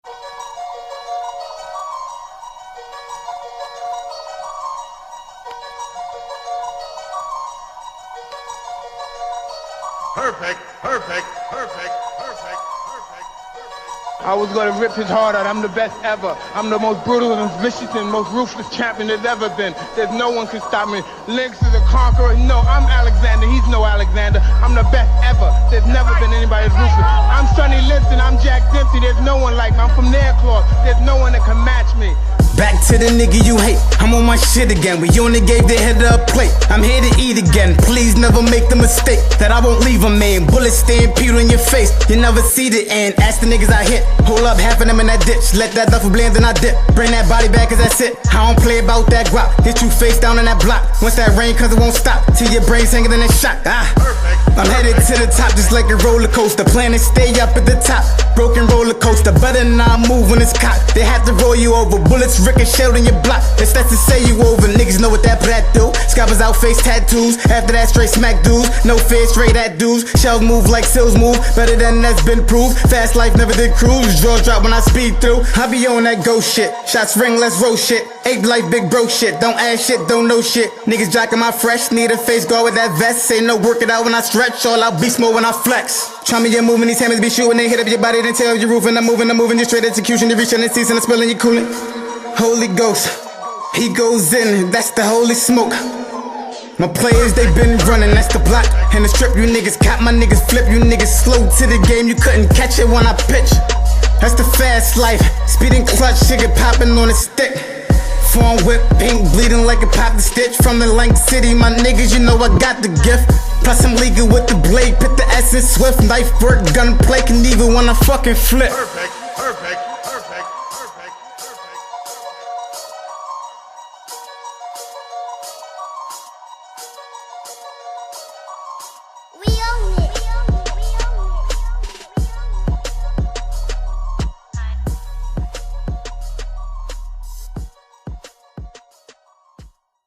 Perfect, perfect, perfect, perfect, perfect. I was gonna rip his heart out. I'm the best ever. I'm the most brutal and vicious and most ruthless champion there's ever been. There's no one can stop me. Lynx is a conqueror. No, I'm Alexander. He's no Alexander. I'm the best ever. There's never been anybody as ruthless. I'm Sonny Liston. I'm Jack Dempsey. There's no one like me. I'm from Nairclaw. There's no one that can match me. Back to the nigga you hate, I'm on my shit again. We only gave the head a plate, I'm here to eat again. Please never make the mistake that I won't leave a man. Bullets stampede on your face, you never see the end. Ask the niggas I hit, hold up half of them in that ditch. Let that duffel blend and I dip, bring that body back cause that's it. I don't play about that guap, hit you face down in that block. Once that rain cause it won't stop, till your brain's hanging in that shock. I'm headed to the top just like a roller coaster. Plan to stay up at the top, broken roller coaster. Better not move when it's cocked, they have to roll you over. Bullets ricochet on your block, it's that to say you over. Niggas know what that brat do, scalpers out face tattoos. After that straight smack dudes, no fear straight at dudes. Shells move like seals move, better than that's been proved. Fast life never did cruise, jaws drop when I speed through. I be on that ghost shit, shots ring let's roll shit. Ape like big bro shit, don't ask shit, don't know shit. Niggas jocking my fresh, need a face guard with that vest. Say no work it out when I stretch, all out beast mode when I flex. Try me get moving, these hammers be shooting, they hit up your body, then tell your roof. And I'm moving, just straight execution. You reach in the season, I'm spilling, you cooling. Holy Ghost, he goes in, that's the holy smoke. My players, they been running, that's the block. And the strip, you niggas cop, my niggas flip. You niggas slow to the game, you couldn't catch it when I pitch. That's the fast life, speeding clutch, shit get popping on a stick. Phone whip, ink bleeding like a popped stitch. From the Lank City, my niggas, you know I got the gift. Plus I'm legal with the blade, put the S in swift. Knife work, gunplay, can even when I fucking flip.